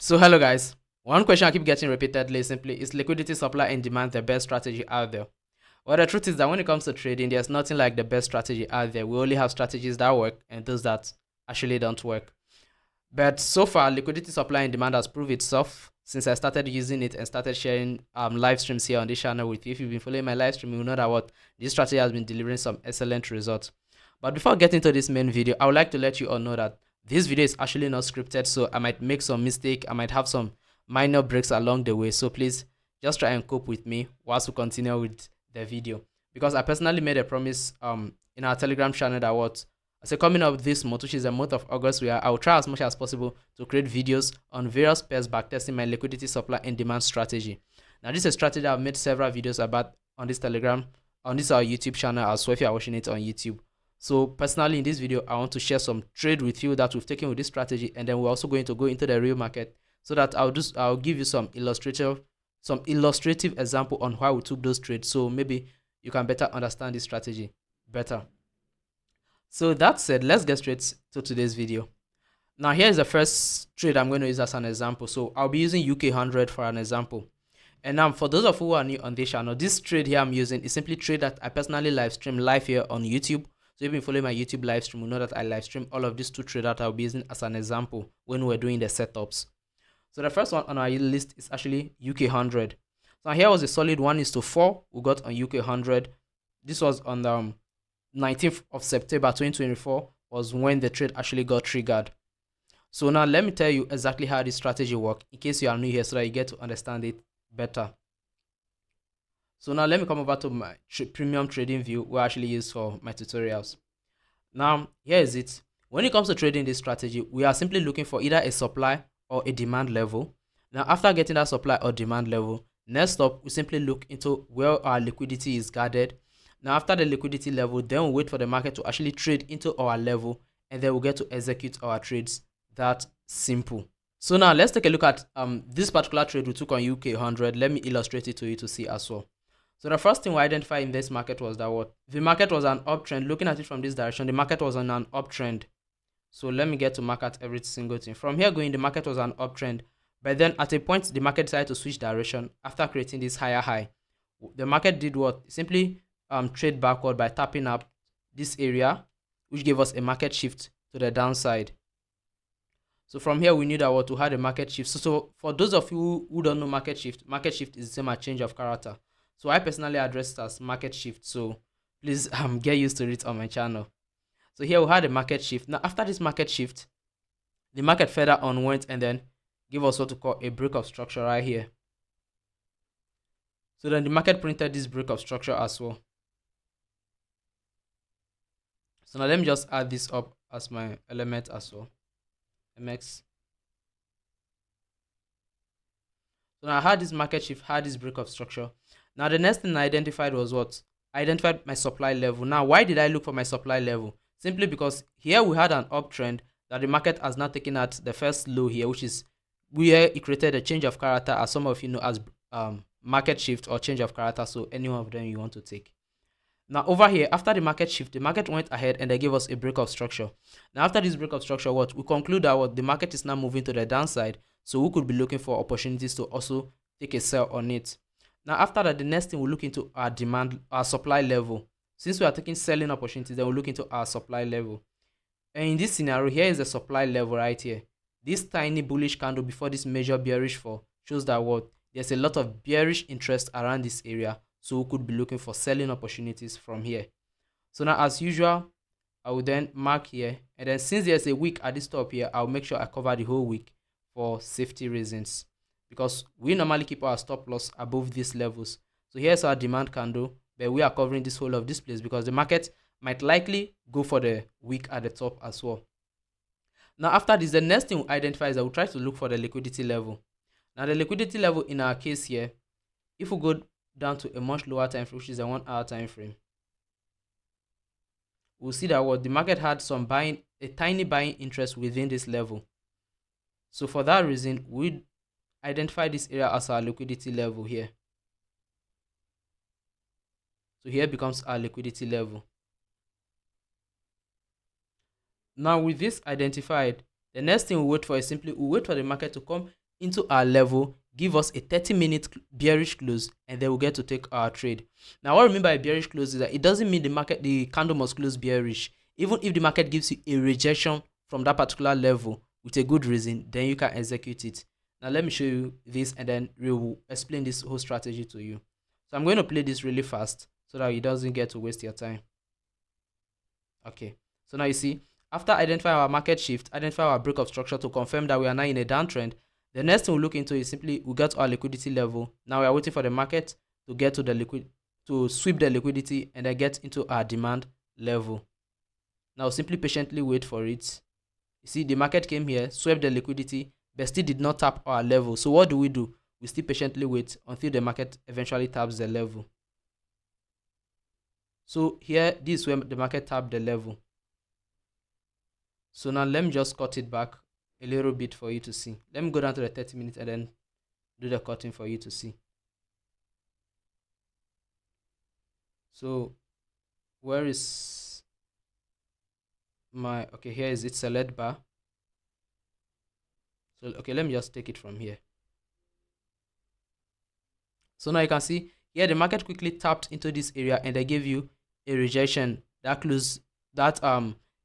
So hello guys. One question I keep getting repeatedly is simply, is liquidity, supply and demand the best strategy out there? Well, the truth is that when it comes to trading, there's nothing like the best strategy out there. We only have strategies that work and those that actually don't work. But so far, liquidity, supply and demand has proved itself since I started using it and started sharing live streams here on this channel with you. If you've been following my live stream, you will know that what this strategy has been delivering some excellent results. But before getting to this main video, I would like to let you all know that this video is actually not scripted, so I might make some mistake. I might have some minor breaks along the way. So please just try and cope with me whilst we continue with the video. Because I personally made a promise in our Telegram channel that what so coming up this month, which is the month of August, I will try as much as possible to create videos on various pairs backtesting my liquidity, supply and demand strategy. Now this is a strategy I've made several videos about on this Telegram, on this our YouTube channel as well if you are watching it on YouTube. So personally in this video, I want to share some trade with you that we've taken with this strategy, and then we're also going to go into the real market so that I'll give you some illustrative example on how we took those trades, so maybe you can better understand this strategy better. So that said, let's get straight to today's video. Now here is the first trade I'm going to use as an example. So I'll be using UK 100 for an example. And now for those of you who are new on this channel, this trade here I'm using is simply trade that I personally live stream live here on YouTube. So if you've been following my YouTube live stream, you know that I live stream all of these two trades that I'll be using as an example when we're doing the setups. So the first one on our list is actually UK 100. So here was a solid 1:4 we got on UK 100. This was on the 19th of September 2024 was when the trade actually got triggered. So now let me tell you exactly how this strategy works in case you are new here so that you get to understand it better. So now let me come over to my premium trading view we actually use for my tutorials. Now here is it. When it comes to trading this strategy, we are simply looking for either a supply or a demand level. Now after getting that supply or demand level, next up we simply look into where our liquidity is guarded. Now after the liquidity level, then we'll wait for the market to actually trade into our level, and then we'll get to execute our trades. That simple. So now let's take a look at this particular trade we took on UK 100. Let me illustrate it to you to see as well. So the first thing we identified in this market was that what the market was an uptrend. Looking at it from this direction, the market was on an uptrend. So let me get to mark out every single thing. From here going, the market was an uptrend, but then at a point the market decided to switch direction after creating this higher high. The market did what? Simply trade backward by tapping up this area, which gave us a market shift to the downside. So from here we knew that what to have a market shift. So for those of you who don't know market shift is the same as change of character. So I personally address it as market shift, so please get used to it on my channel. So here we had a market shift. Now after this market shift, the market further on went and then give us what to call a break of structure right here. So then the market printed this break of structure as well. So now let me just add this up as my element as well. MX. So now I had this market shift, had this break of structure. Now the next thing I identified was what? I identified my supply level. Now why did I look for my supply level? Simply because here we had an uptrend that the market has now taken at the first low here, which is where it created a change of character, as some of you know as market shift or change of character. So any one of them you want to take. Now over here, after the market shift, the market went ahead and they gave us a break of structure. Now after this break of structure, what we conclude that what the market is now moving to the downside, so we could be looking for opportunities to also take a sell on it. Now after that, the next thing we look into our demand, our supply level. Since we are taking selling opportunities, then we look into our supply level. And in this scenario, here is the supply level right here. This tiny bullish candle before this major bearish fall shows that what there's a lot of bearish interest around this area. So we could be looking for selling opportunities from here. So now as usual, I will then mark here, and then since there's a wick at this top here, I'll make sure I cover the whole wick for safety reasons, because we normally keep our stop loss above these levels. So here's our demand candle, but we are covering this whole of this place because the market might likely go for the wick at the top as well. Now after this, the next thing we identify is that we'll try to look for the liquidity level. Now the liquidity level in our case here, if we go down to a much lower time frame, which is a 1 hour time frame, we'll see that what the market had some buying, a tiny buying interest within this level. So for that reason, we identify this area as our liquidity level here. So here becomes our liquidity level. Now with this identified, the next thing we wait for is simply we wait for the market to come into our level, give us a 30-minute bearish close, and then we'll get to take our trade. Now, what I mean by bearish close is that it doesn't mean the candle must close bearish. Even if the market gives you a rejection from that particular level with a good reason, then you can execute it. Now, let me show you this, and then we'll explain this whole strategy to you. So I'm going to play this really fast so that it doesn't get to waste your time. Okay, so now you see, after identifying our market shift, identify our break of structure to confirm that we are now in a downtrend, the next thing we'll look into is simply we get our liquidity level. Now we are waiting for the market to get to to sweep the liquidity and then get into our demand level. Now simply patiently wait for it. You see, the market came here, swept the liquidity, but still did not tap our level. So what do? We still patiently wait until the market eventually taps the level. So here, this is where the market tapped the level. So now let me just cut it back a little bit for you to see. Let me go down to the 30 minutes and then do the cutting for you to see. So where is my, okay, here is it, select bar. So okay, let me just take it from here. So now you can see here the market quickly tapped into this area and they gave you a rejection that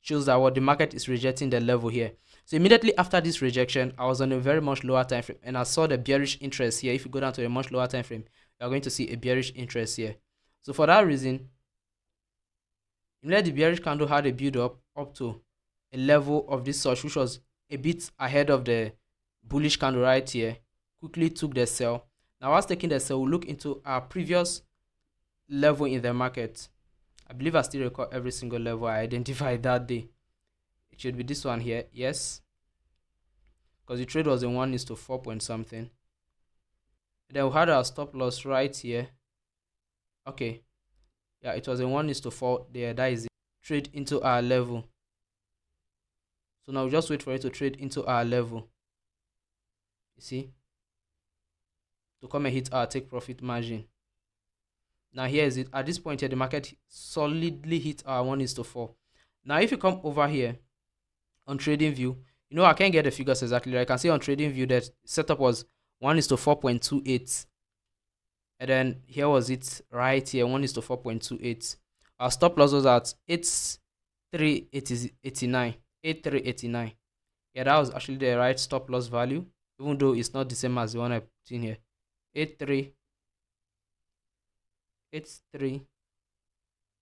shows that what the market is rejecting the level here. So immediately after this rejection, I was on a very much lower time frame and I saw the bearish interest here. If you go down to a much lower time frame, you're going to see a bearish interest here. So for that reason, immediately the bearish candle had a build up to a level of this sort, which was a bit ahead of the bullish candle right here. Quickly took the sell. Now, whilst taking the sell, we'll look into our previous level in the market. I believe I still record every single level I identified that day. It should be this one here, yes, because the trade was in 1:4 point something. Then we had our stop loss right here. Okay, yeah, it was in 1:4 there. That is it. Trade into our level. So now we just wait for it to trade into our level. You see, to come and hit our take profit margin. Now here is it. At this point here, the market solidly hit our 1:4. Now if you come over here on trading view, you know, I can't get the figures exactly. I can see on trading view that setup was 1:4.28, and then here was it right here, 1:4.28. Our stop loss was at 8389. Yeah, that was actually the right stop loss value, even though it's not the same as the one I put in here. 83.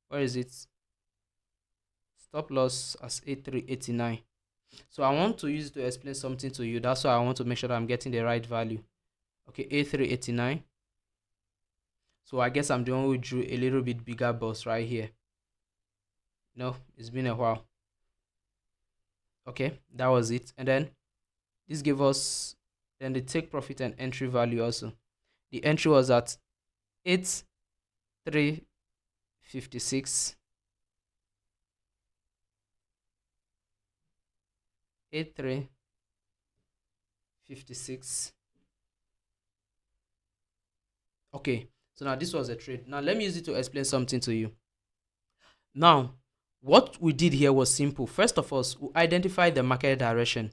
Where is it? Stop loss as 8389. So I want to use it to explain something to you. That's why I want to make sure that I'm getting the right value. Okay, 8389. So I guess I'm the one who drew a little bit bigger box right here. No, it's been a while. Okay, that was it. And then this gave us then the take profit and entry value also. The entry was at 8356. 8356. Okay, so now this was a trade. Now let me use it to explain something to you. Now what we did here was simple. First of all, we identified the market direction.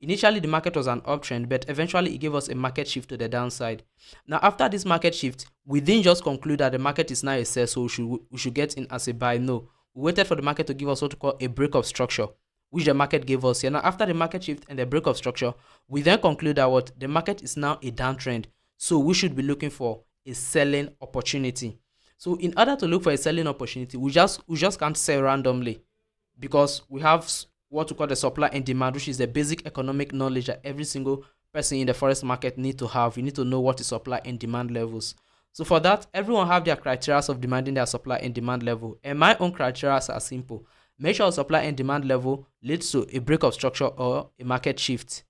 Initially the market was an uptrend, but eventually it gave us a market shift to the downside. Now after this market shift, we didn't just conclude that the market is now a sell, so we should get in as a buy. No, we waited for the market to give us what we call a break of structure, which the market gave us here. Now after the market shift and the break of structure, we then conclude that what the market is now a downtrend, so we should be looking for a selling opportunity. So in order to look for a selling opportunity, we just can't sell randomly, because we have what we call the supply and demand, which is the basic economic knowledge that every single person in the forex market need to have. You need to know what is supply and demand levels. So for that, everyone have their criteria of demanding their supply and demand level, and my own criteria are simple. Make sure supply and demand level leads to a break of structure or a market shift.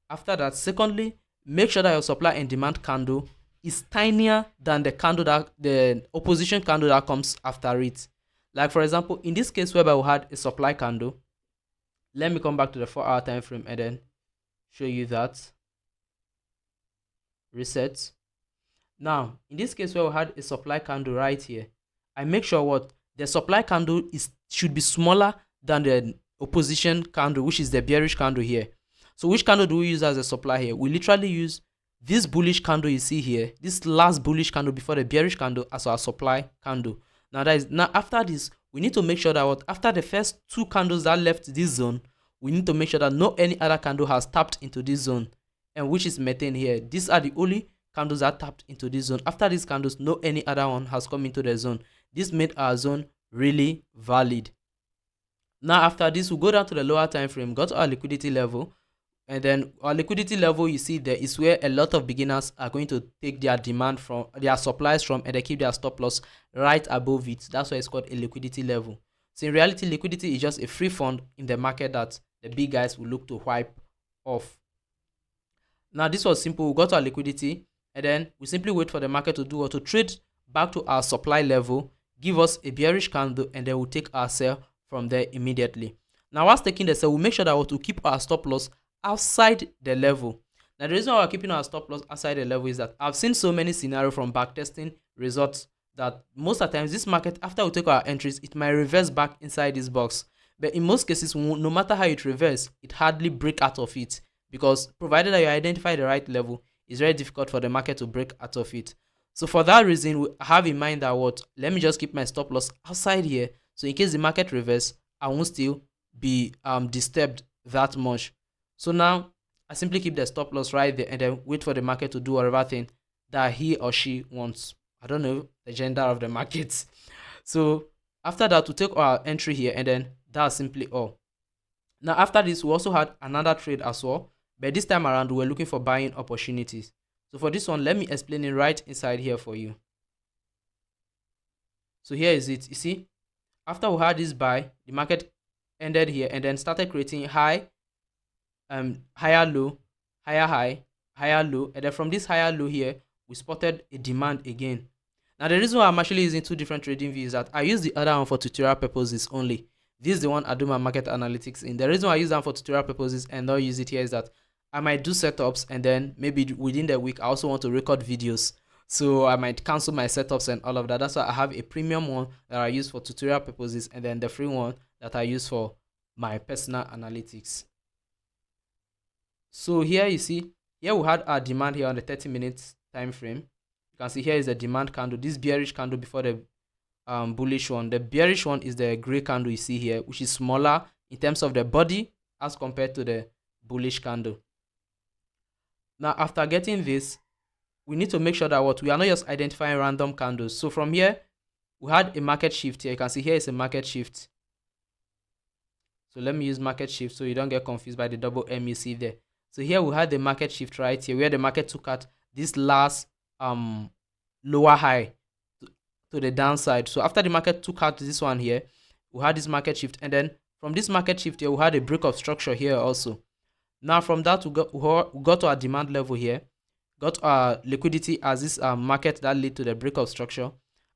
After that, secondly, make sure that your supply and demand candle is tinier than the opposition candle that comes after it. Like for example, in this case whereby we had a supply candle, let me come back to the 4-hour time frame and then show you that. Reset. Now in this case where we had a supply candle right here, I make sure what the supply candle should be smaller than the opposition candle, which is the bearish candle here. So which candle do we use as a supply here? We literally use this bullish candle you see here, this last bullish candle before the bearish candle, as our supply candle. Now after this, we need to make sure that after the first two candles that left this zone, we need to make sure that no any other candle has tapped into this zone, and which is maintained here. These are the only candles that tapped into this zone. After these candles, no any other one has come into the zone. This made our zone really valid. Now after this, we'll go down to the lower time frame, go to our liquidity level, and then our liquidity level, you see there, is where a lot of beginners are going to take their demand from, their supplies from, and they keep their stop loss right above it. That's why it's called a liquidity level. So in reality, liquidity is just a free fund in the market that the big guys will look to wipe off. Now this was simple. We got our liquidity, and then we simply wait for the market to do or to trade back to our supply level, give us a bearish candle, and then we'll take our sell from there immediately. Now whilst taking the sell, we'll make sure that we'll keep our stop loss outside the level. Now the reason why we're keeping our stop loss outside the level is that I've seen so many scenarios from backtesting results that most of the times this market, after we take our entries, it might reverse back inside this box. But in most cases, no matter how it reverse, it hardly break out of it, because provided that you identify the right level, it's very difficult for the market to break out of it. So for that reason, we have in mind that let me just keep my stop loss outside here, so in case the market reverse, I won't still be disturbed that much. So now I simply keep the stop loss right there and then wait for the market to do whatever thing that he or she wants. I don't know the gender of the markets. So after that, we take our entry here, and then that's simply all. Now after this, we also had another trade as well, but this time around we were looking for buying opportunities. So for this one, let me explain it right inside here for you. So here is it. You see, after we had this buy, the market ended here and then started creating high, higher low, higher high, higher low, and then from this higher low here, we spotted a demand again. Now the reason why I'm actually using two different trading views is that I use the other one for tutorial purposes only. This is the one I do my market analytics in. The reason why I use that for tutorial purposes and not use it here is that I might do setups, and then maybe within the week I also want to record videos, so I might cancel my setups and all of that. That's why I have a premium one that I use for tutorial purposes, and then the free one that I use for my personal analytics. So here you see, here we had our demand here on the 30 minutes time frame. You can see here is the demand candle, this bearish candle before the bullish one. The bearish one is the gray candle you see here, which is smaller in terms of the body as compared to the bullish candle. Now after getting this, we need to make sure that we are not just identifying random candles. So from here, we had a market shift here. You can see here is a market shift. So let me use market shift so you don't get confused by the double M you see there. So here we had the market shift right here, where the market took out this last lower high to the downside. So after the market took out this one here, we had this market shift, and then from this market shift here, we had a break of structure here also. Now from that, we got to our demand level here, got our liquidity as this market that led to the break of structure.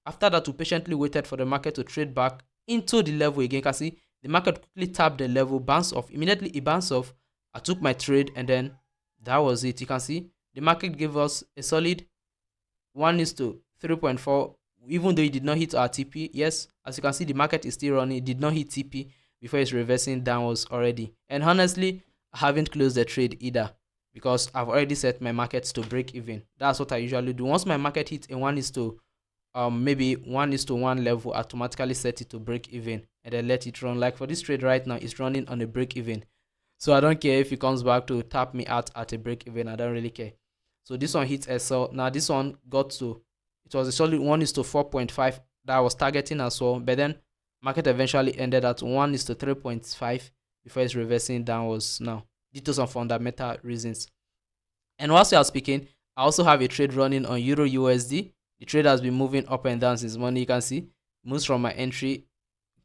After that, we patiently waited for the market to trade back into the level again. You can see the market quickly tapped the level, bounced off. Immediately it bounced off. I took my trade, and then that was it. You can see the market gave us a solid 1:3.4, even though it did not hit our TP. Yes, as you can see, the market is still running. It did not hit TP before it's reversing downwards already. And honestly, I haven't closed the trade either, because I've already set my markets to break even. That's what I usually do. Once my market hits a maybe 1:1 level, I automatically set it to break even and then let it run. Like for this trade right now, it's running on a break even. So I don't care if it comes back to tap me out at a break even. I don't really care. So this one hits SL. Now this one got to, it was a solid 1:4.5 that I was targeting as well. But then market eventually ended at 1:3.5 before it's reversing downwards now, due to some fundamental reasons. And whilst we are speaking, I also have a trade running on Euro USD. The trade has been moving up and down since morning. You can see moves from my entry,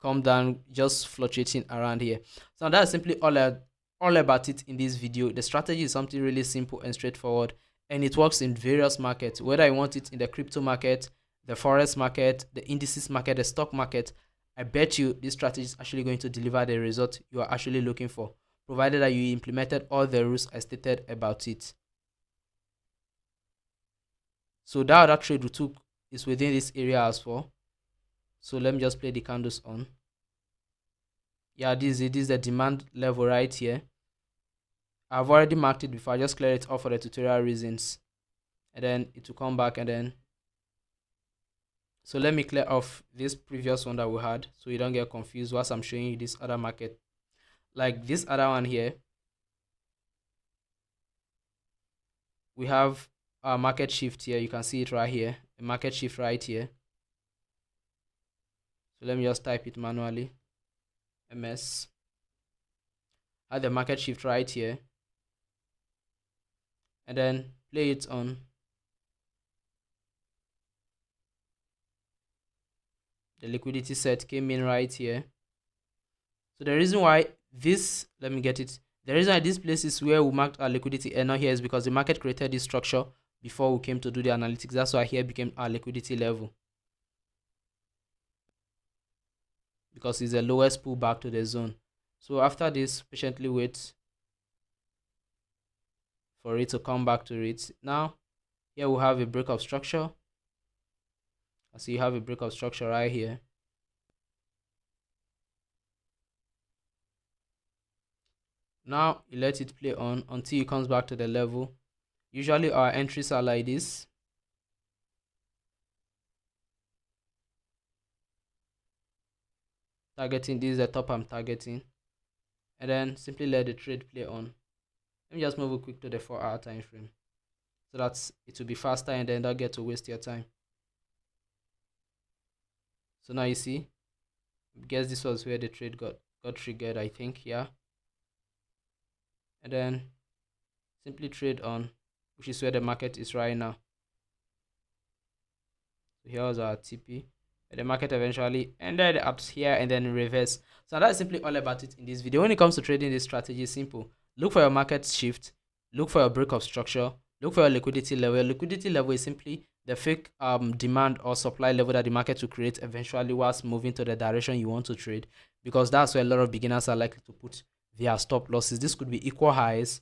come down, just fluctuating around here. So that's simply all about it in this video. The strategy is something really simple and straightforward, and it works in various markets, whether I want it in the crypto market, the forex market, the indices market, the stock market. I bet you this strategy is actually going to deliver the result you are actually looking for, provided that you implemented all the rules I stated about it. So that other trade we took is within this area as well. So let me just play the candles on. Yeah, this is the demand level right here. I've already marked it before. I just clear it off for the tutorial reasons, and then it will come back. And then, so let me clear off this previous one that we had so you don't get confused whilst I'm showing you this other market. Like this other one here, we have our market shift here. You can see it right here, a market shift right here. So let me just type it manually. MS. Add the market shift right here, and then play it on. The liquidity set came in right here. So the reason why this, let me get it. The reason why this place is where we marked our liquidity and not here is because the market created this structure before we came to do the analytics. That's why here became our liquidity level, because it's the lowest pullback to the zone. So after this, patiently wait for it to come back to it. Now, here we have a break of structure. So you have a break of structure right here. Now you let it play on until it comes back to the level. Usually our entries are like this. Targeting, this is the top I'm targeting. And then simply let the trade play on. Let me just move it quick to the 4-hour time frame, so that it will be faster and then don't get to waste your time. So now you see, I guess this was where the trade got triggered, I think, yeah. And then simply trade on, which is where the market is right now. So here was our TP. And the market eventually ended up here and then reverse. So that's simply all about it in this video. When it comes to trading this strategy, it's simple. Look for your market shift, look for your break of structure, look for your liquidity level. Your liquidity level is simply the fake demand or supply level that the market will create eventually whilst moving to the direction you want to trade, because that's where a lot of beginners are likely to put their stop losses. This could be equal highs,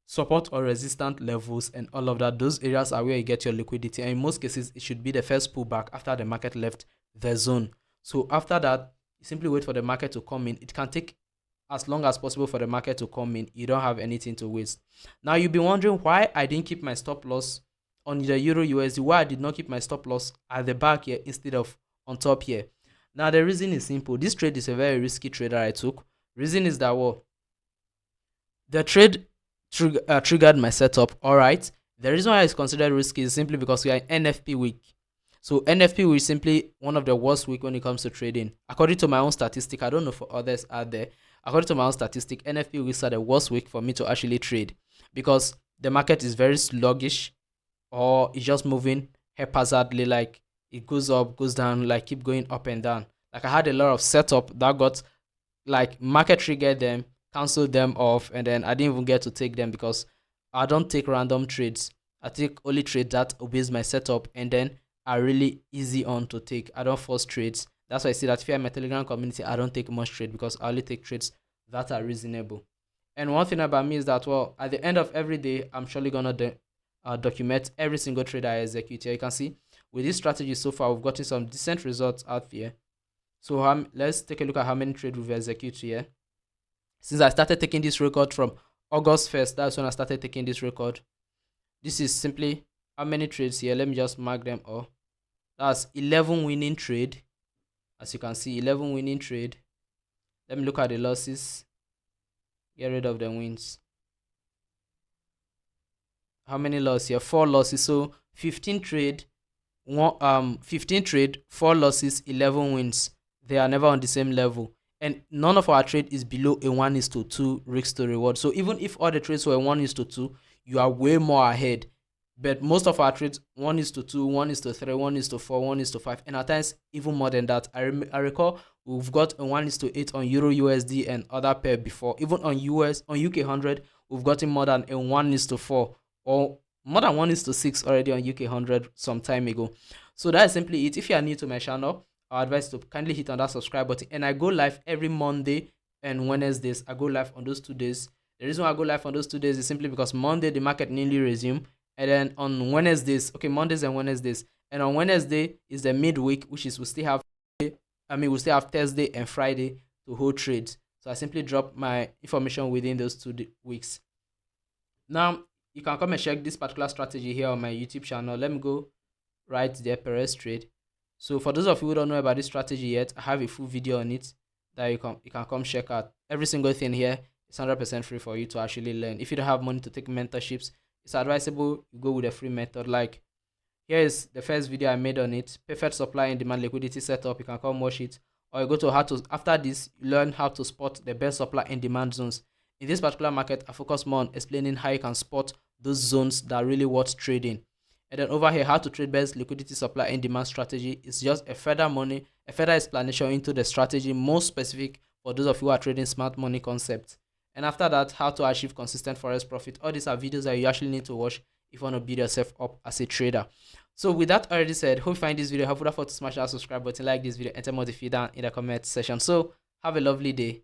support or resistant levels, and all of that. Those areas are where you get your liquidity, and in most cases it should be the first pullback after the market left the zone. So after that, you simply wait for the market to come in. It can take as long as possible for the market to come in. You don't have anything to waste. Now you'll be wondering why I didn't keep my stop loss on the Euro USD, why I did not keep my stop loss at the back here instead of on top here. Now the reason is simple. This trade is a very risky trade that I took. Reason is that, well, the trade triggered my setup. All right, the reason why it's considered risky is simply because we are in NFP week. So NFP week is simply one of the worst week when it comes to trading. According to my own statistic, I don't know for others out there, according to my own statistic, NFP weeks are the worst week for me to actually trade, because the market is very sluggish, or it's just moving haphazardly, like it goes up, goes down, like keep going up and down. Like I had a lot of setup that got, like, market triggered them, cancel them off, and then I didn't even get to take them because I don't take random trades. I take only trades that obeys my setup and then are really easy on to take. I don't force trades. That's why I see that if you're in my Telegram community, I don't take much trade because I only take trades that are reasonable. And one thing about me is that, well, at the end of every day, I'm surely gonna document every single trade I execute. Here you can see with this strategy so far, we've gotten some decent results out here. So let's take a look at how many trades we've executed here. Since I started taking this record from August 1st, that's when I started taking this record. This is simply how many trades here. Let me just mark them all. That's 11 winning trade. As you can see, 11 winning trade. Let me look at the losses. Get rid of the wins. How many losses here? 4 losses. So 15 trade, 15 trade, 4 losses, 11 wins. They are never on the same level. And none of our trade is below a 1:2 risk to reward. So even if all the trades were 1:2, you are way more ahead. But most of our trades 1:2, 1:3, 1:4, 1:5, and at times even more than that. I recall we've got a 1:8 on Euro USD and other pair before. Even on UK 100, we've gotten more than a 1:4 or more than 1:6 already on UK 100 some time ago. So that's simply it. If you are new to my channel, I advise to kindly hit on that subscribe button. And I go live every Monday and Wednesdays. I go live on those 2 days. The reason why I go live on those 2 days is simply because Monday the market nearly resume, and then on Wednesdays, okay, Mondays and Wednesdays, and on Wednesday is the midweek, which is we still have Thursday and Friday to hold trades. So I simply drop my information within those 2 weeks. Now you can come and check this particular strategy here on my YouTube channel. Let me go right there, Perez trade. So for those of you who don't know about this strategy yet, I have a full video on it that you can come check out. Every single thing here is 100% free for you to actually learn. If you don't have money to take mentorships, it's advisable you go with a free method. Like here is the first video I made on it, perfect supply and demand liquidity setup. You can come watch it, or you go to how to, after this, you learn how to spot the best supply and demand zones. In this particular market, I focus more on explaining how you can spot those zones that are really worth trading. And then over here, how to trade best liquidity supply and demand strategy is just a further explanation into the strategy, more specific for those of you who are trading smart money concepts. And after that, how to achieve consistent forex profit. All these are videos that you actually need to watch if you want to build yourself up as a trader. So with that already said, hope you find this video helpful. Don't forget to smash that subscribe button, like this video, and tell me what you feel down in the comment section. So have a lovely day.